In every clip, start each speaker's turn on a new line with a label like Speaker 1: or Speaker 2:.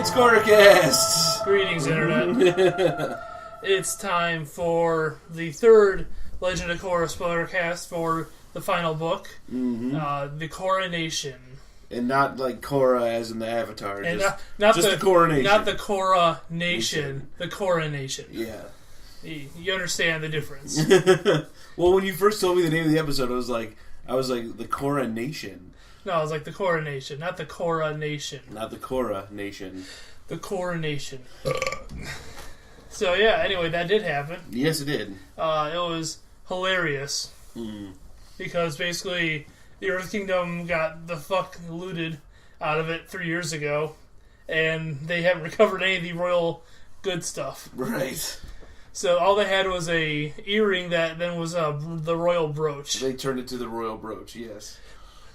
Speaker 1: It's Spoilercast!
Speaker 2: Greetings, Internet. It's time for the third Legend of Korra Spoilercast for the final book, the Coronation.
Speaker 1: And not like Korra as in the Avatar,
Speaker 2: And
Speaker 1: just the Coronation.
Speaker 2: Not the Coronation, the Coronation.
Speaker 1: Yeah.
Speaker 2: You understand the difference.
Speaker 1: Well, when you first told me the name of the episode, I was like, the Coronation.
Speaker 2: No, it was like the Coronation, not the Coronation.
Speaker 1: Not the Korra Nation.
Speaker 2: The Coronation. So yeah, anyway, that did happen.
Speaker 1: Yes, it did.
Speaker 2: It was hilarious. Because basically, the Earth Kingdom got the fuck looted out of it 3 years ago, and they haven't recovered any of the royal good stuff.
Speaker 1: Right.
Speaker 2: So all they had was a earring that then was the royal brooch.
Speaker 1: They turned it to the royal brooch, yes.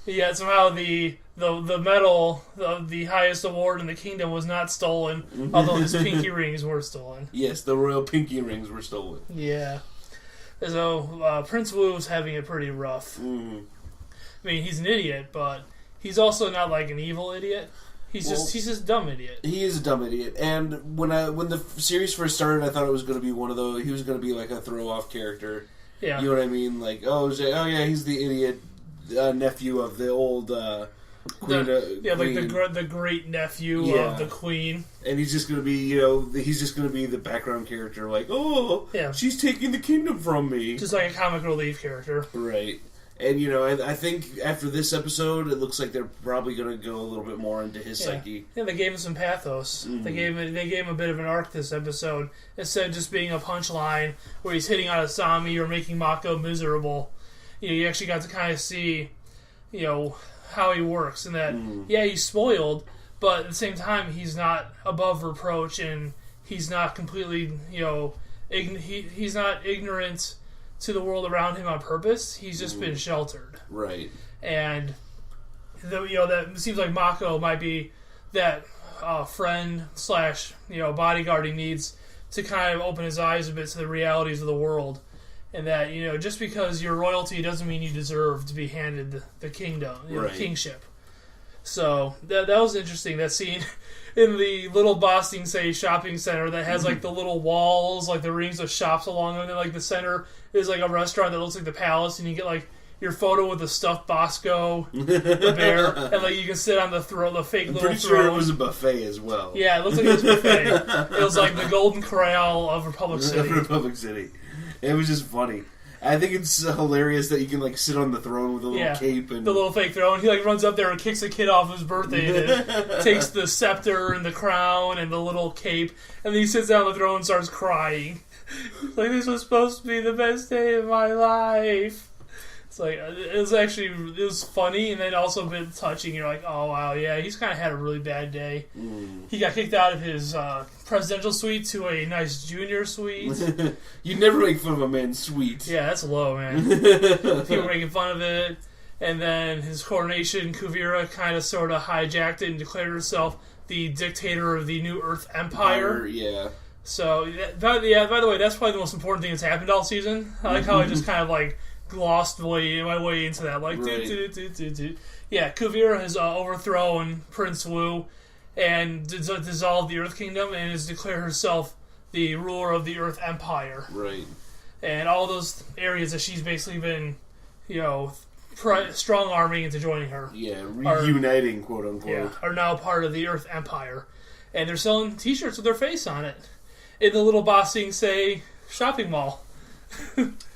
Speaker 2: Yeah, somehow the medal of the highest award in the kingdom was not stolen, although his pinky rings were stolen.
Speaker 1: Yes, the royal pinky rings were stolen.
Speaker 2: Yeah. So Prince Wu's having it pretty rough. I mean, he's an idiot, but he's also not like an evil idiot. He's just a dumb idiot. He
Speaker 1: is a dumb idiot, and when the series first started, I thought it was going to be one of those. He was going to be like a throw-off character. Yeah, you know what I mean? Like, oh yeah, he's the idiot nephew of the old queen.
Speaker 2: Like the great nephew of the queen. And
Speaker 1: he's just going to be, the background character. Like, oh, yeah, she's taking the kingdom from me.
Speaker 2: Just like a comic relief character,
Speaker 1: right? And, I think after this episode, it looks like they're probably going to go a little bit more into his psyche.
Speaker 2: Yeah, they gave him some pathos. They gave him a bit of an arc this episode. Instead of just being a punchline where he's hitting on Asami or making Mako miserable, you actually got to kind of see, how he works. And that, he's spoiled, but at the same time, he's not above reproach, and he's not completely, he's not ignorant to the world around him on purpose. He's just been sheltered.
Speaker 1: Right.
Speaker 2: And that seems like Mako might be that friend / bodyguard he needs to kind of open his eyes a bit to the realities of the world. And that, just because you're royalty doesn't mean you deserve to be handed the kingdom, the kingship. So that was interesting, that scene in the little Boston, shopping center that has like the little walls, like the rings of shops along them, and then like the center is like a restaurant that looks like the palace, and you get like your photo with the stuffed Bosco, the bear, and like you can sit on the throne, the fake little throne.
Speaker 1: I'm pretty sure it was a buffet as well.
Speaker 2: Yeah, it looks like it was a buffet. It was like the Golden Corral of Republic City.
Speaker 1: Republic City. It was just funny. I think it's hilarious that you can like sit on the throne with a little cape and
Speaker 2: the little fake throne. He like runs up there and kicks a kid off his birthday, and then takes the scepter and the crown and the little cape, and then he sits down on the throne and starts crying. Like, this was supposed to be the best day of my life. It's like, it was funny and then also a bit touching. You're like, oh wow, yeah, he's kind of had a really bad day. He got kicked out of his presidential suite to a nice junior suite.
Speaker 1: You never make fun of a man's suite.
Speaker 2: Yeah, that's low, man. People were making fun of it. And then his coronation, Kuvira kind of sort of hijacked it and declared herself the dictator of the New Earth Empire.
Speaker 1: Yeah.
Speaker 2: So, by the way, that's probably the most important thing that's happened all season. I like how I just kind of like glossed my way into that. Like, yeah, Kuvira has overthrown Prince Wu and dissolved the Earth Kingdom and has declared herself the ruler of the Earth Empire.
Speaker 1: Right.
Speaker 2: And all those areas that she's basically been, strong-arming into joining her.
Speaker 1: Yeah, reuniting, quote-unquote. Yeah,
Speaker 2: are now part of the Earth Empire. And they're selling t-shirts with their face on it in the little Ba Sing Se shopping mall.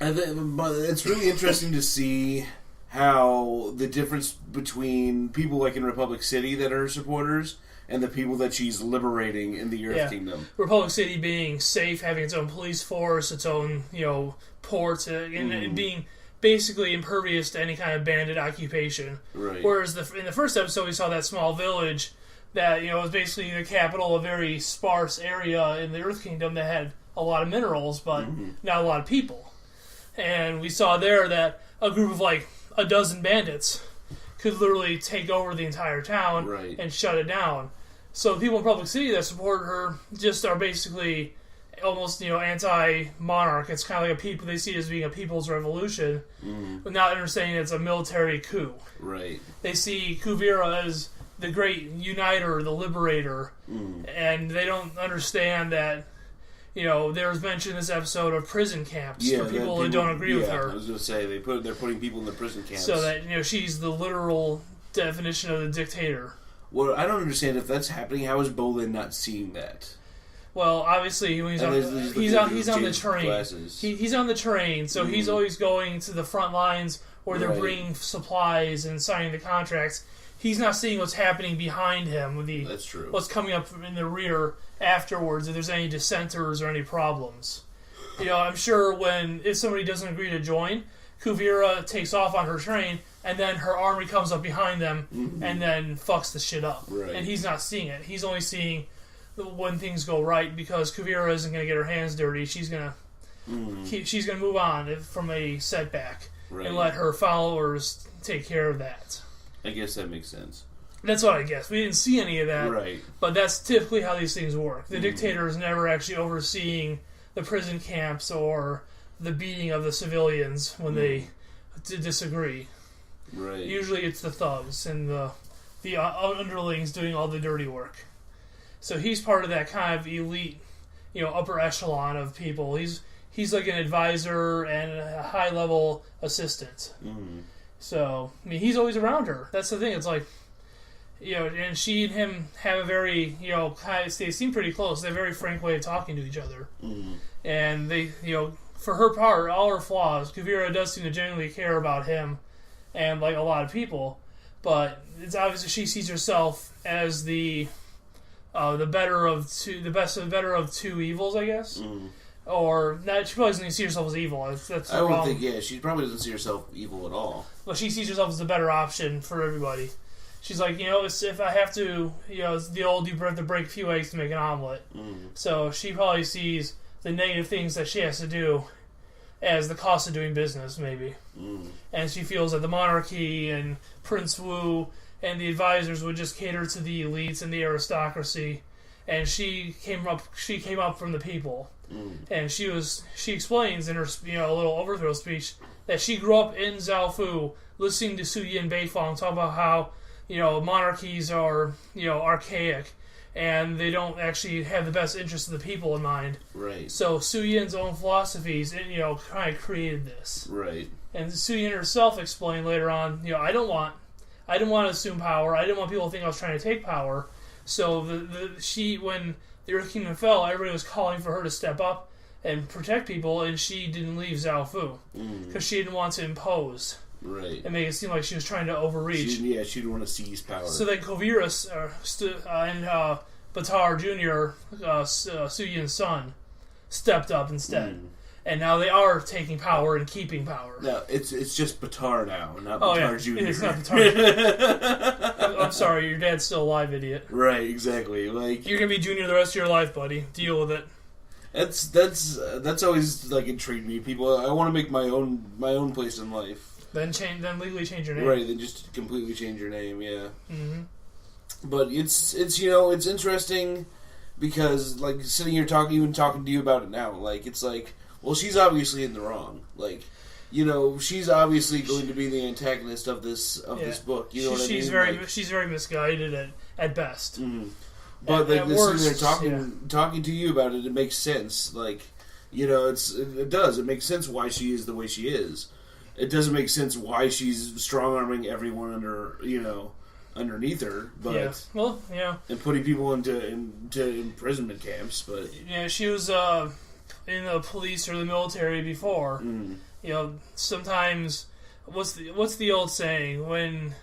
Speaker 1: It's really interesting to see how the difference between people like in Republic City that are supporters and the people that she's liberating in the Earth Kingdom.
Speaker 2: Republic City being safe, having its own police force, its own ports, and being basically impervious to any kind of bandit occupation.
Speaker 1: Right.
Speaker 2: Whereas in the first episode we saw that small village that was basically the capital of a very sparse area in the Earth Kingdom that had a lot of minerals, but not a lot of people. And we saw there that a group of like a dozen bandits could literally take over the entire town and shut it down. So the people in Public City that support her just are basically almost, anti-monarch. It's kind of like they see it as being a people's revolution, but not understanding it's a military coup.
Speaker 1: Right.
Speaker 2: They see Kuvira as the great uniter, the liberator, and they don't understand that. There was mention in this episode of prison camps for people who don't agree with her.
Speaker 1: I was going to say they're putting people in the prison camps
Speaker 2: so that she's the literal definition of the dictator.
Speaker 1: Well, I don't understand if that's happening. How is Bolin not seeing that?
Speaker 2: Well, obviously, when he's on the train. He's on the train, so he's always going to the front lines where they're bringing supplies and signing the contracts. He's not seeing what's happening behind him with
Speaker 1: That's true.
Speaker 2: What's coming up in the rear afterwards, if there's any dissenters or any problems. I'm sure if somebody doesn't agree to join, Kuvira takes off on her train, and then her army comes up behind them and then fucks the shit up.
Speaker 1: Right.
Speaker 2: And he's not seeing it. He's only seeing when things go right, because Kuvira isn't going to get her hands dirty. She's going to move on from a setback and let her followers take care of that.
Speaker 1: I guess that makes sense.
Speaker 2: That's what I guess. We didn't see any of that.
Speaker 1: Right.
Speaker 2: But that's typically how these things work. The dictator is never actually overseeing the prison camps or the beating of the civilians when they disagree.
Speaker 1: Right.
Speaker 2: Usually it's the thugs and the underlings doing all the dirty work. So he's part of that kind of elite, upper echelon of people. He's like an advisor and a high-level assistant. So, he's always around her. That's the thing. It's like, and she and him have a very, they seem pretty close. They have a very frank way of talking to each other. And they, for her part, all her flaws, Kuvira does seem to genuinely care about him and, like, a lot of people. But it's obvious that she sees herself as the better of two evils, I guess. Or, not, she probably doesn't see herself as evil.
Speaker 1: I would think, she probably doesn't see herself evil at all.
Speaker 2: Well, she sees herself as the better option for everybody. She's like, if I have to, it's the old, you have to break a few eggs to make an omelet. So she probably sees the negative things that she has to do as the cost of doing business, maybe. And she feels that the monarchy and Prince Wu and the advisors would just cater to the elites and the aristocracy. And she came up from the people. And she explains in her little overthrow speech that she grew up in Zaofu listening to Su Yin Beifong talk about how monarchies are archaic and they don't actually have the best interests of the people in mind.
Speaker 1: Right.
Speaker 2: So Su Yin's own philosophies kind of created this.
Speaker 1: Right.
Speaker 2: And Su Yin herself explained later on, I didn't want to assume power. I didn't want people to think I was trying to take power. So when the Earth Kingdom fell, everybody was calling for her to step up and protect people, and she didn't leave Zaofu because she didn't want to impose, and make it seem like she was trying to overreach.
Speaker 1: She didn't want to seize power.
Speaker 2: So then Kovirus and Batar Jr., Su Yin's son, stepped up instead, and now they are taking power and keeping power.
Speaker 1: No, it's just Batar now, not Batar Jr.
Speaker 2: It's not Batar. I'm sorry, your dad's still alive, idiot.
Speaker 1: Right, exactly. Like,
Speaker 2: you're gonna be Junior the rest of your life, buddy. Deal with it.
Speaker 1: That's always like intrigued me. People, I want to make my own place in life.
Speaker 2: Then legally change your name.
Speaker 1: Right, then just completely change your name. Yeah. But it's interesting because, like, sitting here talking to you about it now, like, it's like, well, she's obviously in the wrong. Like, she's obviously going to be the antagonist of this book. You know what I mean?
Speaker 2: She's very misguided at best.
Speaker 1: But like, sitting there talking to you about it, it makes sense. Like, it does. It makes sense why she is the way she is. It doesn't make sense why she's strong-arming everyone underneath her, but and putting people into imprisonment camps. But
Speaker 2: she was in the police or the military before. Sometimes what's the old saying when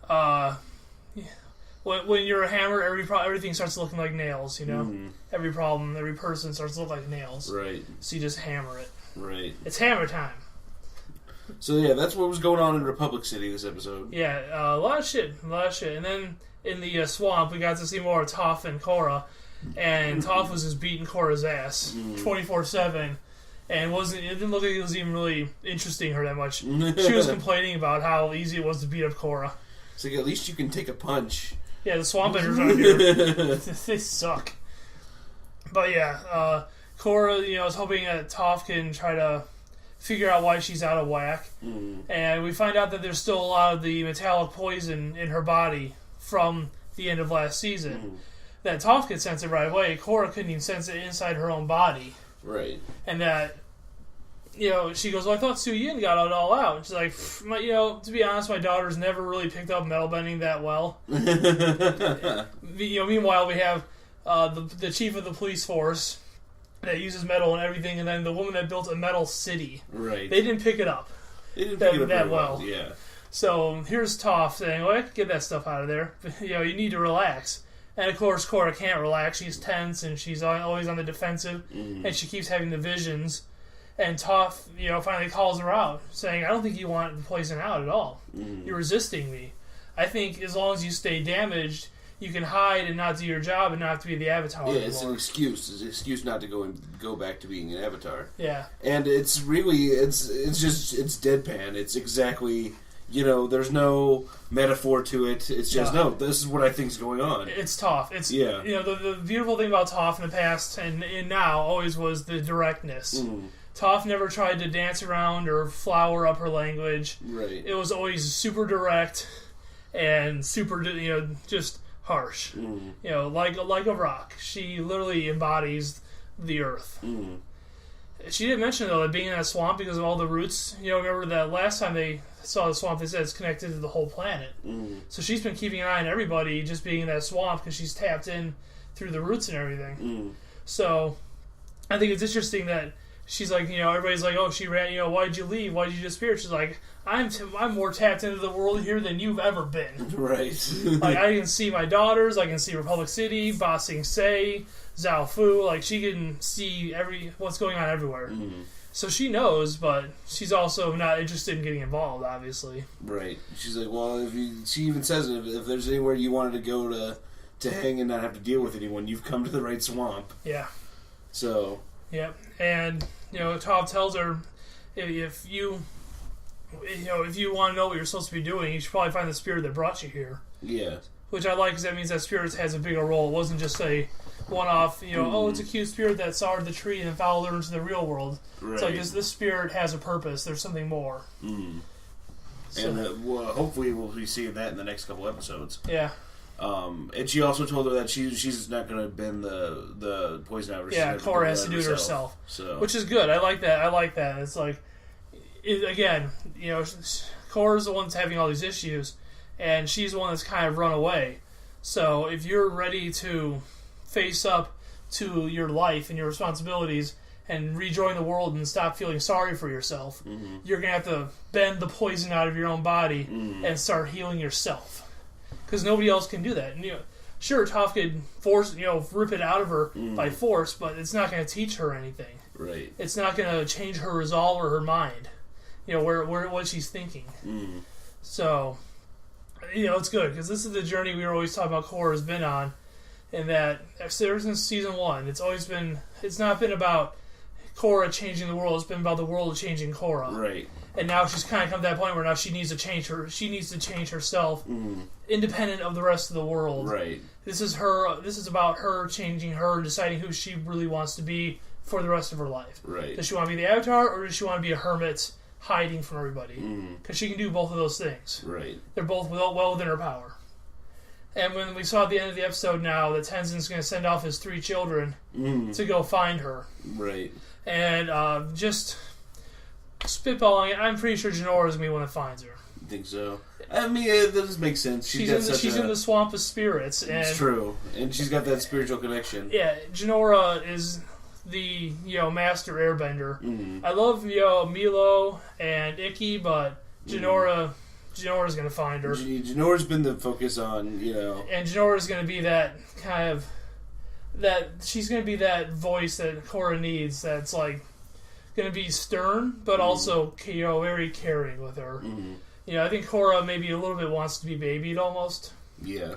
Speaker 2: you're a hammer, everything starts looking like nails. Every problem, every person starts to look like nails.
Speaker 1: Right.
Speaker 2: So you just hammer it.
Speaker 1: Right.
Speaker 2: It's hammer time.
Speaker 1: So yeah, that's what was going on in Republic City this episode.
Speaker 2: Yeah, a lot of shit. And then in the swamp, we got to see more of Toph and Korra, and Toph was just beating Korra's ass 24/7, and it didn't look like it was even really interesting her that much. She was complaining about how easy it was to beat up Korra.
Speaker 1: It's like, at least you can take a punch.
Speaker 2: Yeah, the swamp enders out here, they suck. But yeah, Korra, is hoping that Toph can try to figure out why she's out of whack. And we find out that there's still a lot of the metallic poison in her body from the end of last season. That Toph could sense it right away. Korra couldn't even sense it inside her own body.
Speaker 1: Right.
Speaker 2: And that, she goes, well, I thought Su Yin got it all out. And she's like, to be honest, my daughter's never really picked up metal bending that well. Meanwhile, we have the chief of the police force that uses metal and everything, and then the woman that built a metal city.
Speaker 1: Right.
Speaker 2: They didn't pick it up.
Speaker 1: They didn't pick it up
Speaker 2: that
Speaker 1: well.
Speaker 2: well.
Speaker 1: Yeah.
Speaker 2: So here's Toph saying, well, I can get that stuff out of there. But, you need to relax. And of course, Korra can't relax. She's tense, and she's always on the defensive, and she keeps having the visions. And Toph, finally calls her out, saying, I don't think you want the poison out at all. You're resisting me. I think as long as you stay damaged, you can hide and not do your job and not have to be the Avatar anymore.
Speaker 1: It's an excuse. It's an excuse not to go back to being an Avatar.
Speaker 2: Yeah.
Speaker 1: And it's really, it's deadpan. It's exactly... there's no metaphor to it. It's just, no, this is what I think is going on.
Speaker 2: It's Toph. It's, the beautiful thing about Toph in the past and now always was the directness. Toph never tried to dance around or flower up her language.
Speaker 1: Right.
Speaker 2: It was always super direct and super, just harsh. Like a rock. She literally embodies the earth. She didn't mention, though, that being in that swamp because of all the roots. Remember that last time they saw the swamp, they said it's connected to the whole planet. So she's been keeping an eye on everybody just being in that swamp because she's tapped in through the roots and everything. So I think it's interesting that she's like, everybody's like, oh, she ran, why'd you leave? Why'd you disappear? She's like, I'm more tapped into the world here than you've ever been.
Speaker 1: Right.
Speaker 2: Like, I can see my daughters, I can see Republic City, Ba Sing Se, Zhao Fu, like, she can see what's going on everywhere. So she knows, but she's also not interested in getting involved, obviously.
Speaker 1: Right. She's like, well, she even says if there's anywhere you wanted to go to hang and not have to deal with anyone, you've come to the right swamp.
Speaker 2: Yeah.
Speaker 1: So...
Speaker 2: Yep, and Toph tells her if you want to know what you're supposed to be doing, you should probably find the spirit that brought you here.
Speaker 1: Yeah,
Speaker 2: which I like because that means that spirit has a bigger role. It wasn't just a one-off. Oh, it's a cute spirit that saw the tree and then followed her into the real world. Right. It's like this spirit has a purpose. There's something more.
Speaker 1: So, and hopefully we'll be seeing that in the next couple episodes.
Speaker 2: Yeah.
Speaker 1: And she also told her that she's not going to bend the poison out.
Speaker 2: Yeah, Korra has to do it herself. So, which is good. I like that. It's like, again, Korra's the one that's having all these issues, and she's the one that's kind of run away. So if you're ready to face up to your life and your responsibilities and rejoin the world and stop feeling sorry for yourself, you're going to have to bend the poison out of your own body and start healing yourself. Because nobody else can do that. And, sure, Toph could rip it out of her by force, but it's not going to teach her anything.
Speaker 1: Right. It's
Speaker 2: not going to change her resolve or her mind. What she's thinking. So, it's good because this is the journey we were always talking about. Korra has been on, and that ever since season 1, it's not been about Korra changing the world. It's been about the world changing Korra.
Speaker 1: Right.
Speaker 2: And now she's kind of come to that point where now she needs to change her. She needs to change herself, independent of the rest of the world.
Speaker 1: Right.
Speaker 2: This is her. This is about her changing her, deciding who she really wants to be for the rest of her life.
Speaker 1: Right.
Speaker 2: Does she want to be the Avatar, or does she want to be a hermit, hiding from everybody? Because she can do both of those things.
Speaker 1: Right.
Speaker 2: They're both well within her power. And when we saw at the end of the episode now that Tenzin's going to send off his 3 children to go find her.
Speaker 1: Right.
Speaker 2: And just spitballing it, I'm pretty sure Jinora is going to be the one that finds her.
Speaker 1: I think so. I mean, that does make sense.
Speaker 2: She's in the swamp of spirits. And
Speaker 1: it's true. And she's got that spiritual connection.
Speaker 2: Yeah, Jinora is the master airbender. I love Milo and Ikki, but Jinora's going to find her.
Speaker 1: Jinora's been the focus on,
Speaker 2: And Jinora's going to be that kind of... she's going to be that voice that Korra needs that's like going to be stern, but also very caring with her. I think Korra maybe a little bit wants to be babied almost.
Speaker 1: Yeah,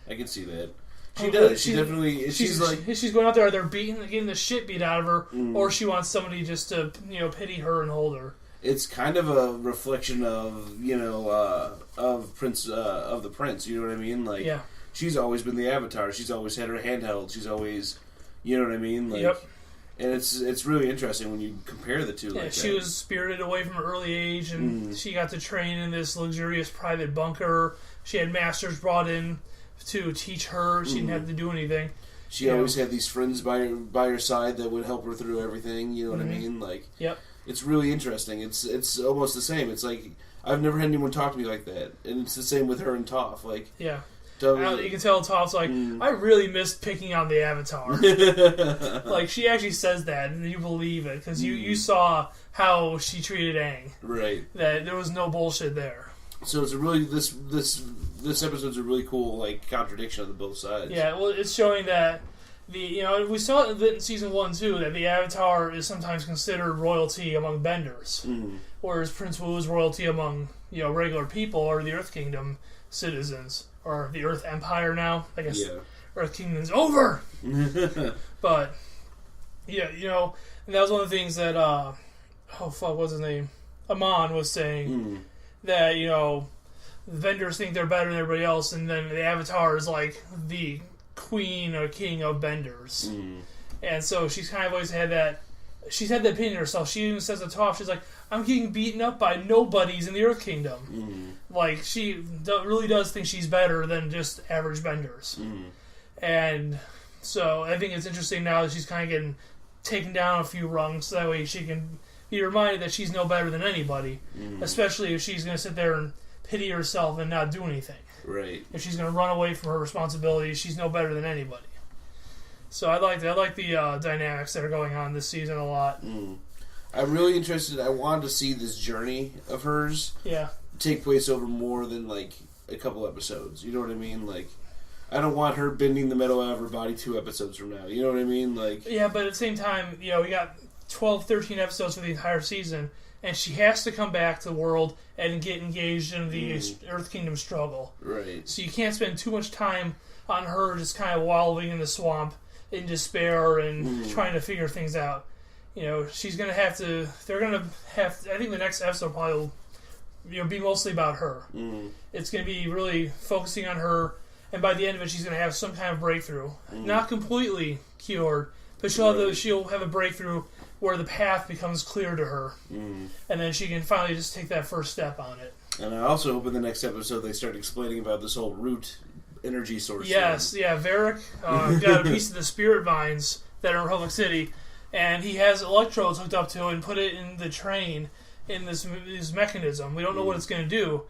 Speaker 1: I can see that. She does. She definitely.
Speaker 2: She's going out there either getting the shit beat out of her, or she wants somebody just to pity her and hold her.
Speaker 1: It's kind of a reflection of of the prince. You know what I mean? Like,
Speaker 2: yeah.
Speaker 1: She's always been the Avatar. She's always had her handheld. She's always, you know what I mean? Like,
Speaker 2: yep.
Speaker 1: And it's really interesting when you compare the two.
Speaker 2: Yeah, she was spirited away from an early age, and she got to train in this luxurious private bunker. she had masters brought in to teach her. She didn't have to do anything.
Speaker 1: She always had these friends by her side that would help her through everything. You know what I mean? Like, it's really interesting. It's almost the same. It's like I've never had anyone talk to me like that, and it's the same with her and Toph. Like,
Speaker 2: you can tell Toph's like, I really missed picking on the Avatar. Like, she actually says that, and you believe it, because you saw how she treated Aang.
Speaker 1: Right.
Speaker 2: That there was no bullshit there.
Speaker 1: So it's a really, this episode's a really cool, like, contradiction on both sides.
Speaker 2: Yeah, well, it's showing that we saw it in season 1 too, that the Avatar is sometimes considered royalty among benders. Whereas Prince Wu is royalty among, regular people, or the Earth Kingdom citizens. Or the Earth Empire now. I guess Earth Kingdom's over! But, and that was one of the things that, what's his name? Amon was saying. That, the vendors think they're better than everybody else, and then the Avatar is like the queen or king of benders. And so she's kind of always had that. She's had that opinion herself. She even says to Toph, she's like, I'm getting beaten up by nobodies in the Earth Kingdom. Like, she really does think she's better than just average benders. And so I think it's interesting now that she's kind of getting taken down a few rungs, so that way she can be reminded that she's no better than anybody. Especially if she's going to sit there and pity herself and not do anything.
Speaker 1: Right.
Speaker 2: If she's going to run away from her responsibilities, she's no better than anybody. So I like the dynamics that are going on this season a lot.
Speaker 1: I'm really interested. I wanted to see this journey of hers take place over more than like a couple episodes. You know what I mean? Like, I don't want her bending the metal out of her body 2 episodes from now. You know what I mean? Like,
Speaker 2: yeah, but at the same time, we got 12, 13 episodes for the entire season, and she has to come back to the world and get engaged in the Earth Kingdom struggle.
Speaker 1: Right.
Speaker 2: So you can't spend too much time on her just kind of wallowing in the swamp in despair and trying to figure things out. She's going to have to... They're going to have... I think the next episode probably will be mostly about her. It's going to be really focusing on her, and by the end of it, she's going to have some kind of breakthrough. Not completely cured, but she'll have a breakthrough where the path becomes clear to her. And then she can finally just take that first step on it.
Speaker 1: And I also hope in the next episode they start explaining about this whole root energy source.
Speaker 2: Yes, Varric got a piece of the spirit vines that are in Republic City, and he has electrodes hooked up to it and put it in the train in this mechanism. We don't know what it's going to do,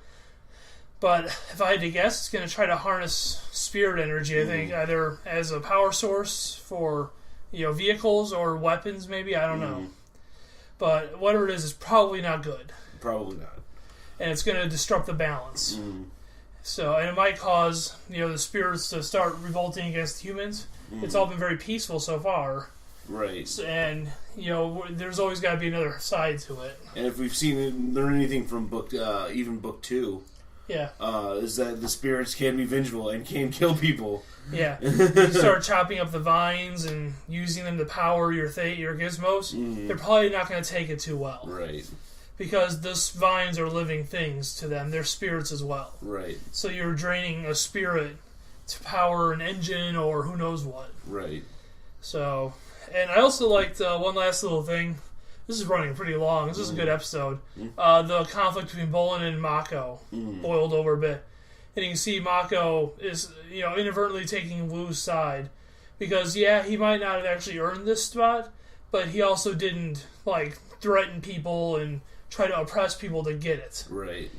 Speaker 2: but if I had to guess, it's going to try to harness spirit energy, I think, either as a power source for vehicles or weapons, maybe. I don't know. But whatever it is probably not good.
Speaker 1: Probably not.
Speaker 2: And it's going to disrupt the balance. So, and it might cause, the spirits to start revolting against humans. It's all been very peaceful so far.
Speaker 1: Right.
Speaker 2: So, and, there's always got to be another side to it.
Speaker 1: And if we've learned anything from even book 2, is that the spirits can be vengeful and can kill people. Yeah.
Speaker 2: You start chopping up the vines and using them to power your gizmos, they're probably not going to take it too well.
Speaker 1: Right.
Speaker 2: Because those vines are living things to them. They're spirits as well.
Speaker 1: Right.
Speaker 2: So you're draining a spirit to power an engine or who knows what.
Speaker 1: Right.
Speaker 2: So, and I also liked one last little thing. This is running pretty long. This is a good episode. The conflict between Bolin and Mako boiled over a bit. And you can see Mako is, inadvertently taking Wu's side. Because, he might not have actually earned this spot, but he also didn't, threaten people and try to oppress people to get it.
Speaker 1: Right.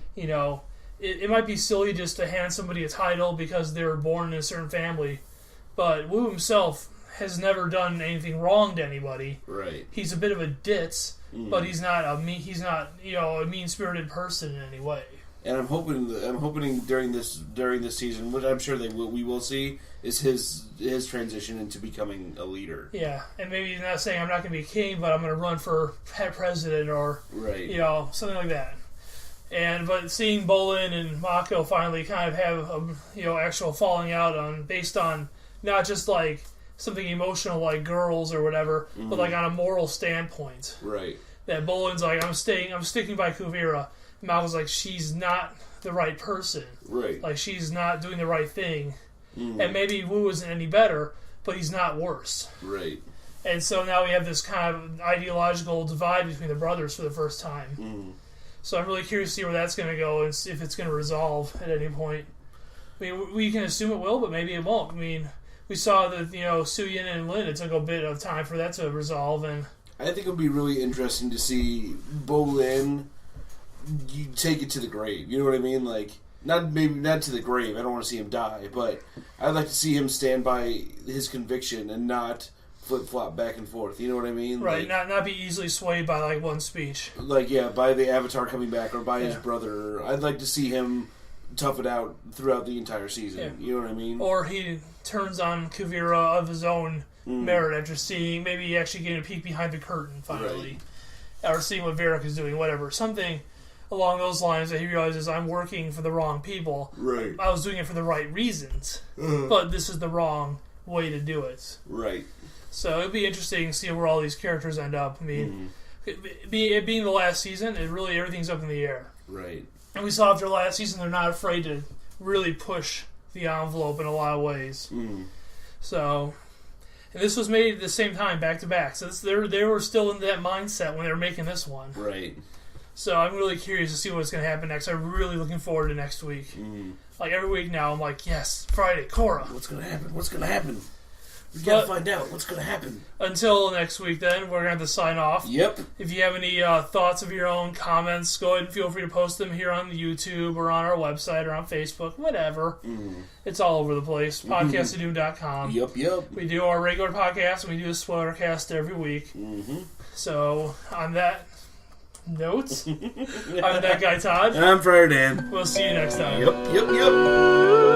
Speaker 2: It might be silly just to hand somebody a title because they were born in a certain family, but Wu himself has never done anything wrong to anybody.
Speaker 1: Right.
Speaker 2: He's a bit of a ditz, but he's not a mean-spirited person in any way.
Speaker 1: And I'm hoping during this season, which I'm sure we will see, is his transition into becoming a leader.
Speaker 2: Yeah, and maybe he's not saying I'm not going to be king, but I'm going to run for president or something like that. But seeing Bolin and Mako finally kind of have actual falling out based on not just something emotional like girls or whatever, but on a moral standpoint.
Speaker 1: Right.
Speaker 2: That Bolin's I'm sticking by Kuvira. Mako's she's not the right person.
Speaker 1: Right.
Speaker 2: She's not doing the right thing. And maybe Wu isn't any better, but he's not worse.
Speaker 1: Right.
Speaker 2: And so now we have this kind of ideological divide between the brothers for the first time. So I'm really curious to see where that's going to go and if it's going to resolve at any point. I mean, we can assume it will, but maybe it won't. I mean, we saw that, Suyin and Lin, it took a bit of time for that to resolve, and
Speaker 1: I think it would be really interesting to see Bolin take it to the grave. You know what I mean? Like, not to the grave. I don't want to see him die, but I'd like to see him stand by his conviction and not flip-flop back and forth. You know what I mean?
Speaker 2: Right, like, not be easily swayed by, like, one speech.
Speaker 1: Like, yeah, by the Avatar coming back or by his brother. I'd like to see him tough it out throughout the entire season. Yeah. You know what I mean?
Speaker 2: Or he turns on Kuvira of his own merit after seeing, maybe actually getting a peek behind the curtain finally. Right. Or seeing what Varric is doing, whatever. Something along those lines that he realizes I'm working for the wrong people.
Speaker 1: Right.
Speaker 2: I was doing it for the right reasons, but this is the wrong way to do it.
Speaker 1: Right.
Speaker 2: So it'd be interesting to see where all these characters end up. I mean, it being the last season, everything's up in the air.
Speaker 1: Right.
Speaker 2: And we saw after last season, they're not afraid to really push the envelope in a lot of ways. So, and this was made at the same time, back to back. So they were still in that mindset when they were making this one.
Speaker 1: Right.
Speaker 2: So I'm really curious to see what's going to happen next. I'm really looking forward to next week. Like every week now, I'm like, yes, Friday, Korra.
Speaker 1: What's going to happen? What's going to happen? We gotta find out what's going to happen. Until
Speaker 2: next week, then, we're going to have to sign off.
Speaker 1: Yep.
Speaker 2: If you have any thoughts of your own, comments, go ahead and feel free to post them here on YouTube or on our website or on Facebook, whatever. It's all over the place. Podcastofdoom.com.
Speaker 1: Yep.
Speaker 2: We do our regular podcast, and we do a Spoilercast every week. So, on that note, I'm that guy, Todd.
Speaker 1: And I'm Friar Dan.
Speaker 2: We'll see you next time.
Speaker 1: Yep.